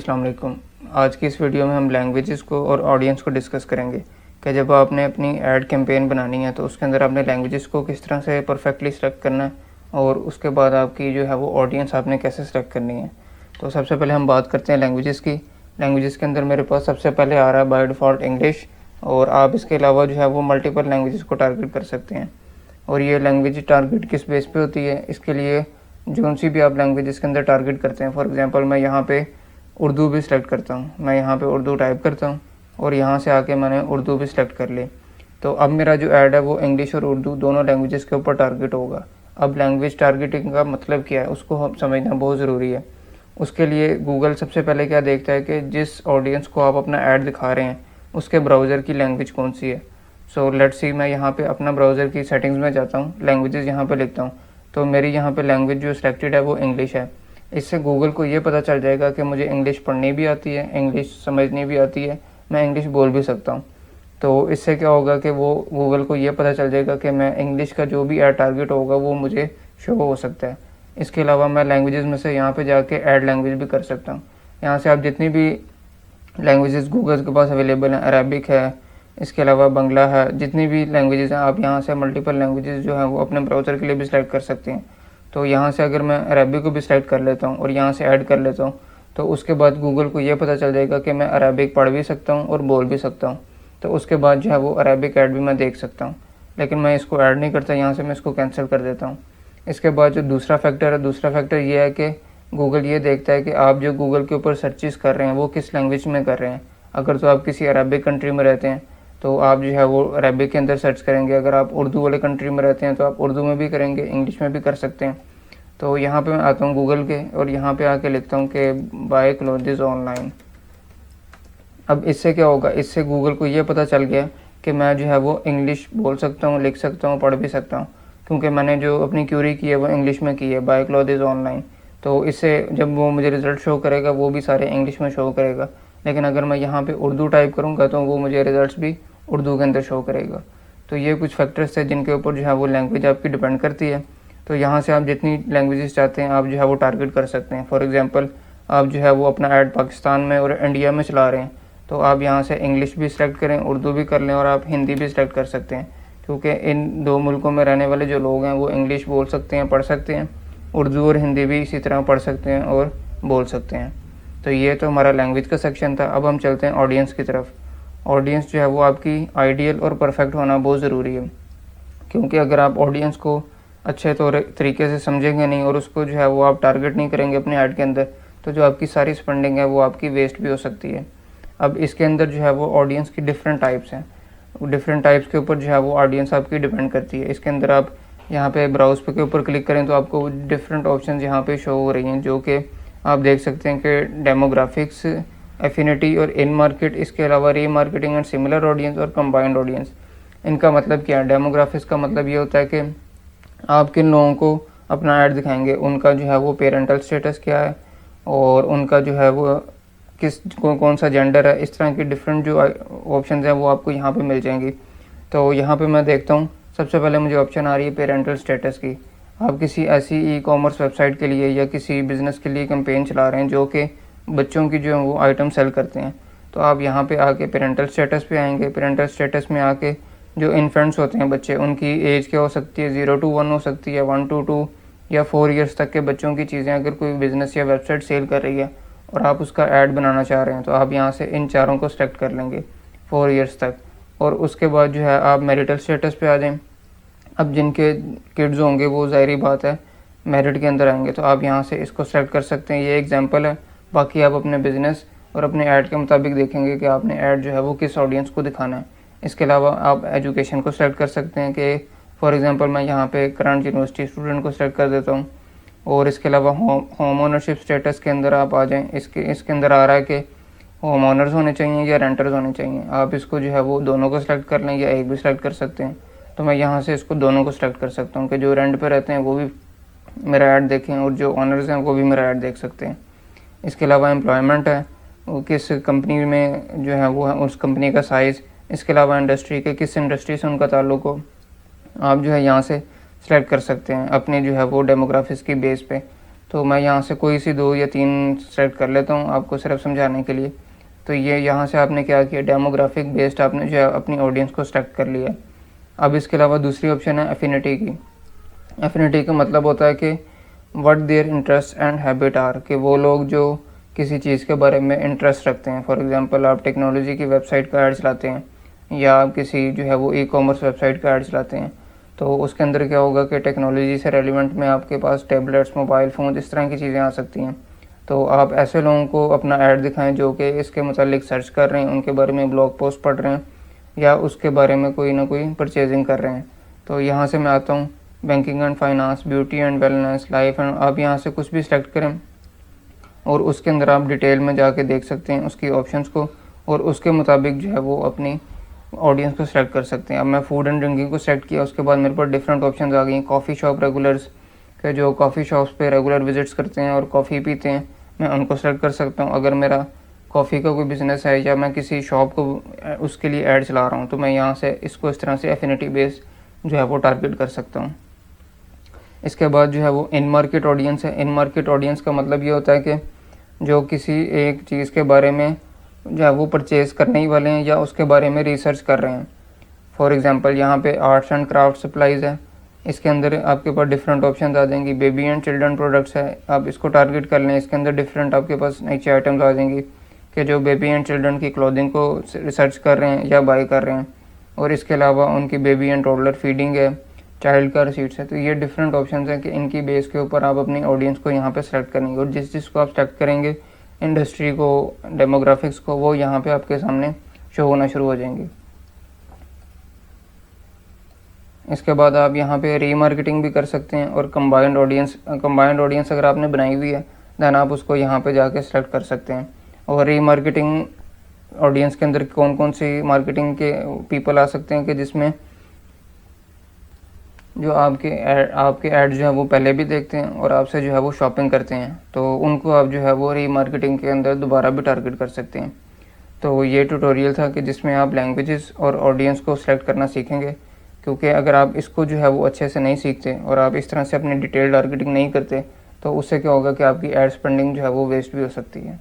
अस्सलाम वालेकुम। आज की इस वीडियो में हम लैंग्वेजेस को और ऑडियंस को डिस्कस करेंगे कि जब आपने अपनी ऐड कैंपेन बनानी है तो उसके अंदर आपने लैंग्वेजेस को किस तरह से परफेक्टली सेलेक्ट करना है और उसके बाद आपकी जो है वो ऑडियंस आपने कैसे सेलेक्ट करनी है। तो सबसे पहले हम बात करते हैं लैंग्वेजेस की। लैंग्वेजेस के अंदर मेरे पास सबसे पहले आ रहा है बाय डिफ़ॉल्ट इंग्लिश, और आप इसके अलावा जो है वो मल्टीपल लैंग्वेजेस को टारगेट कर सकते हैं। और ये लैंग्वेज टारगेट किस बेस पे होती है, इसके लिए जो सी भी आप लैंग्वेजेस के अंदर टारगेट करते हैं, फॉर एग्जांपल मैं यहाँ पे उर्दू भी सिलेक्ट करता हूँ, मैं यहाँ पे उर्दू टाइप करता हूँ और यहाँ से आके मैंने उर्दू भी सिलेक्ट कर ली। तो अब मेरा जो ऐड है वो इंग्लिश और उर्दू दोनों लैंग्वेजेस के ऊपर टारगेट होगा। अब लैंग्वेज टारगेटिंग का मतलब क्या है उसको हम समझना बहुत ज़रूरी है। उसके लिए गूगल सबसे पहले क्या देखता है कि जिस ऑडियंस को आप अपना ऐड दिखा रहे हैं उसके ब्राउज़र की लैंग्वेज कौन सी है। सो लेट्स सी, मैं यहाँ पे अपना ब्राउज़र की सेटिंग्स में जाता हूँ, लैंग्वेजेस यहाँ पे लिखता हूँ, तो मेरी यहाँ पे लैंग्वेज जो सिलेक्टेड है वो इंग्लिश है। इससे गूगल को ये पता चल जाएगा कि मुझे इंग्लिश पढ़नी भी आती है, इंग्लिश समझनी भी आती है, मैं इंग्लिश बोल भी सकता हूँ। तो इससे क्या होगा कि वो गूगल को ये पता चल जाएगा कि मैं इंग्लिश का जो भी ऐड टारगेट होगा वो मुझे शो हो सकता है। इसके अलावा मैं लैंग्वेजेस में से यहाँ पे जाके ऐड लैंग्वेज भी कर सकता हूँ। यहाँ से आप जितनी भी लैंग्वेजेस गूगल के पास अवेलेबल हैं, अरबिक है, इसके अलावा बंगला है, जितनी भी लैंग्वेजेस हैं आप यहाँ से मल्टीपल लैंग्वेजेस जो हैं वो अपने ब्राउज़र के लिए भी सिलेक्ट कर सकते हैं। तो यहाँ से अगर मैं अरबिक को भी सिलेक्ट कर लेता हूँ और यहाँ से ऐड कर लेता हूँ तो उसके बाद गूगल को ये पता चल जाएगा कि मैं अरबिक पढ़ भी सकता हूँ और बोल भी सकता हूँ। तो उसके बाद जो है वो अरबिक ऐड भी मैं देख सकता हूँ, लेकिन मैं इसको ऐड नहीं करता, यहाँ से मैं इसको कैंसिल कर देता हूँ। इसके बाद जो दूसरा फैक्टर है, दूसरा फैक्टर ये है कि गूगल ये देखता है कि आप जो गूगल के ऊपर सर्चेस कर रहे हैं वो किस लैंग्वेज में कर रहे हैं। अगर तो आप किसी अरबिक कंट्री में रहते हैं तो आप जो है वो अरबिक के अंदर सर्च करेंगे, अगर आप उर्दू वाले कंट्री में रहते हैं तो आप उर्दू में भी करेंगे, इंग्लिश में भी कर सकते हैं। तो यहाँ पे मैं आता हूँ गूगल के और यहाँ पे आके लिखता हूँ कि बाय क्लोथेस ऑनलाइन। अब इससे क्या होगा, इससे गूगल को ये पता चल गया कि मैं जो है वो इंग्लिश बोल सकता हूँ, लिख सकता हूँ, पढ़ भी सकता हूँ, क्योंकि मैंने जो अपनी क्यूरी की है वो इंग्लिश में की है, बाय क्लोथेस ऑनलाइन। तो इससे जब वो मुझे रिज़ल्ट शो करेगा वो भी सारे इंग्लिश में शो करेगा, लेकिन अगर मैं यहाँ पे उर्दू टाइप करूँगा तो वो मुझे रिज़ल्ट भी उर्दू के अंदर शो करेगा। तो ये कुछ फैक्टर्स है जिनके ऊपर जो है वो लैंग्वेज आपकी डिपेंड करती है। तो यहाँ से आप जितनी लैंग्वेजेस चाहते हैं आप जो है वो टारगेट कर सकते हैं। फॉर एग्जांपल आप जो है वो अपना ऐड पाकिस्तान में और इंडिया में चला रहे हैं तो आप यहाँ से इंग्लिश भी सिलेक्ट करें, उर्दू भी कर लें और आप हिंदी भी सिलेक्ट कर सकते हैं, क्योंकि इन दो मुल्कों में रहने वाले जो लोग हैं वो इंग्लिश बोल सकते हैं, पढ़ सकते हैं, उर्दू और हिंदी भी इसी तरह पढ़ सकते हैं और बोल सकते हैं। तो ये तो हमारा लैंग्वेज का सेक्शन था। अब हम चलते हैं ऑडियंस की तरफ। ऑडियंस जो है वो आपकी आइडियल और परफेक्ट होना बहुत ज़रूरी है, क्योंकि अगर आप ऑडियंस को अच्छे तरीके से समझेंगे नहीं और उसको जो है वो आप टारगेट नहीं करेंगे अपने ऐड के अंदर तो जो आपकी सारी स्पेंडिंग है वो आपकी वेस्ट भी हो सकती है। अब इसके अंदर जो है वो ऑडियंस की डिफरेंट टाइप्स हैं, डिफरेंट टाइप्स के ऊपर जो है वो ऑडियंस आपकी डिपेंड करती है। इसके अंदर आप यहाँ पे ब्राउज पे के ऊपर क्लिक करें तो आपको डिफरेंट ऑप्शन यहाँ पे शो हो रही हैं, जो कि आप देख सकते हैं कि डेमोग्राफिक्स, एफिनिटी और इन मार्केट, इसके अलावा रीमार्केटिंग एंड सिमिलर ऑडियंस और कंबाइंड ऑडियंस। इनका मतलब क्या है? डेमोग्राफिक्स का मतलब ये होता है कि आप किन लोगों को अपना ऐड दिखाएंगे, उनका जो है वो पेरेंटल स्टेटस क्या है और उनका जो है वो कौन सा जेंडर है। इस तरह की डिफरेंट जो ऑप्शन हैं वो आपको यहाँ पे मिल जाएंगी। तो यहाँ पे मैं देखता हूँ सबसे पहले मुझे ऑप्शन आ रही है पेरेंटल स्टेटस की। आप किसी ऐसी ई कॉमर्स वेबसाइट के लिए या किसी बिज़नेस के लिए कैंपेन चला रहे हैं जो कि बच्चों की जो है वो आइटम सेल करते हैं, तो आप यहाँ पे आके पेरेंटल स्टेटस पे आएंगे। पेरेंटल स्टेटस में आके जो इन्फेंट्स होते हैं बच्चे, उनकी एज क्या हो सकती है, 0 to 1 हो सकती है, 1 to 2 या 4 ईयर्स तक के बच्चों की चीज़ें अगर कोई बिज़नेस या वेबसाइट सेल कर रही है और आप उसका ऐड बनाना चाह रहे हैं तो आप यहाँ से इन चारों को सेलेक्ट कर लेंगे 4 ईयर्स तक। और उसके बाद जो है आप मैरिटल स्टेटस पे आ जाएं। अब जिनके किड्स होंगे वो ज़ाहिरी बात है मेरिट के अंदर आएंगे, तो आप यहाँ से इसको सेलेक्ट कर सकते हैं। ये एग्जांपल है, बाकी आप अपने बिज़नेस और अपने ऐड के मुताबिक देखेंगे कि आपने ऐड जो है वो किस ऑडियंस को दिखाना है। इसके अलावा आप एजुकेशन को सेलेक्ट कर सकते हैं कि फॉर एग्जांपल मैं यहाँ पे करंट यूनिवर्सिटी स्टूडेंट को सेलेक्ट कर देता हूँ। और इसके अलावा होम ओनरशिप स्टेटस के अंदर आप आ जाएँ। इसके अंदर आ रहा है कि होम ओनर्स होने चाहिए या रेंटर्स होने चाहिए। आप इसको जो है वो दोनों को सिलेक्ट कर लें या एक भी सिलेक्ट कर सकते हैं। तो मैं यहाँ से इसको दोनों को सिलेक्ट कर सकता हूँ कि जो रेंट पे रहते हैं वो भी मेरा ऐड देखें और जो ओनर्स हैं वो भी मेरा ऐड देख सकते हैं। इसके अलावा एम्प्लॉयमेंट है, वो किस कंपनी में जो है वो है उस कंपनी का साइज़। इसके अलावा इंडस्ट्री के किस इंडस्ट्री से उनका ताल्लुक़ हो, आप जो है यहाँ से सिलेक्ट कर सकते हैं अपने जो है वो डेमोग्राफिक्स की बेस पे। तो मैं यहाँ से कोई सी 2 या 3 सेलेक्ट कर लेता हूँ आपको सिर्फ समझाने के लिए। तो ये यहाँ से आपने क्या किया, डेमोग्राफिक बेस्ड आपने जो है अपनी ऑडियंस को सेलेक्ट कर लिया। अब इसके अलावा दूसरी ऑप्शन है एफिनिटी की। एफिनिटी का मतलब होता है कि what their interest and habit are, कि वो लोग जो किसी चीज़ के बारे में इंटरेस्ट रखते हैं। फॉर एग्जांपल आप टेक्नोलॉजी की वेबसाइट का ऐड चलाते हैं या आप किसी जो है वो ई-कॉमर्स वेबसाइट का ऐड चलाते हैं, तो उसके अंदर क्या होगा कि टेक्नोलॉजी से रेलिवेंट में आपके पास टैबलेट्स, मोबाइल फ़ोन, इस तरह की चीज़ें आ सकती हैं। तो आप ऐसे लोगों को अपना ऐड दिखाएं जो कि इसके मतलब सर्च कर रहे हैं, उनके बारे में ब्लॉग पोस्ट पढ़ रहे हैं या उसके बारे में कोई ना कोई परचेजिंग कर रहे हैं। तो यहाँ से मैं आता हूँ banking and finance, beauty and wellness, life and, आप यहाँ से कुछ भी सिलेक्ट करें और उसके अंदर आप डिटेल में जाके देख सकते हैं उसकी ऑप्शंस को और उसके मुताबिक जो है वो अपनी ऑडियंस को सिलेक्ट कर सकते हैं। अब मैं फूड एंड ड्रिंकिंग को सिलेक्ट किया, उसके बाद मेरे पास डिफरेंट ऑप्शंस आ गई। कॉफ़ी शॉप रेगुलर्स के जो कॉफ़ी शॉप्स पे रेगुलर विजिट्स करते हैं और कॉफ़ी पीते हैं, मैं उनको सेलेक्ट कर सकता हूँ। अगर मेरा कॉफ़ी का कोई बिज़नेस है या मैं किसी शॉप को उसके लिए ऐड चला रहा हूँ, तो मैं यहाँ से इसको इस तरह से एफिनिटी बेस जो है वो टारगेट कर सकता हूँ। इसके बाद जो है वो इन मार्केट ऑडियंस है। इन मार्केट ऑडियंस का मतलब ये होता है कि जो किसी एक चीज़ के बारे में जो है वो परचेज़ करने ही वाले हैं या उसके बारे में रिसर्च कर रहे हैं। फॉर एग्जांपल यहाँ पे आर्ट्स एंड क्राफ्ट सप्लाईज़ है, इसके अंदर आपके पास डिफरेंट ऑप्शन आ जाएंगी। बेबी एंड चिल्ड्रन प्रोडक्ट्स है, आप इसको टारगेट कर लें, इसके अंदर डिफरेंट आपके पास नीचे आइटम्स आ जाएंगी कि जो बेबी एंड चिल्ड्रन की क्लोथिंग को रिसर्च कर रहे हैं या बाई कर रहे हैं। और इसके अलावा उनकी बेबी एंड टोडलर फीडिंग है, चाइल्ड कार सीट्स है। तो ये डिफरेंट ऑप्शंस हैं कि इनकी बेस के ऊपर आप अपनी ऑडियंस को यहाँ पे सेलेक्ट करेंगे और जिस को आप सेलेक्ट करेंगे, इंडस्ट्री को, डेमोग्राफिक्स को, वो यहाँ पे आपके सामने शो होना शुरू हो जाएंगे। इसके बाद आप यहाँ पे रीमार्केटिंग भी कर सकते हैं और कंबाइंड ऑडियंस अगर आपने बनाई हुई है दैन आप उसको यहाँ पे जाके सेलेक्ट कर सकते हैं। और रीमार्केटिंग ऑडियंस के अंदर कौन कौन सी मार्केटिंग के पीपल आ सकते हैं कि जिसमें जो आपके ऐड जो है वो पहले भी देखते हैं और आपसे जो है वो शॉपिंग करते हैं, तो उनको आप जो है वो रीमार्केटिंग के अंदर दोबारा भी टारगेट कर सकते हैं। तो ये ट्यूटोरियल था कि जिसमें आप लैंग्वेजेस और ऑडियंस को सिलेक्ट करना सीखेंगे, क्योंकि अगर आप इसको जो है वो अच्छे से नहीं सीखते और आप इस तरह से अपनी डिटेल टारगेटिंग नहीं करते, तो उससे क्या होगा कि आपकी एड स्पेंडिंग जो है वो वेस्ट भी हो सकती है।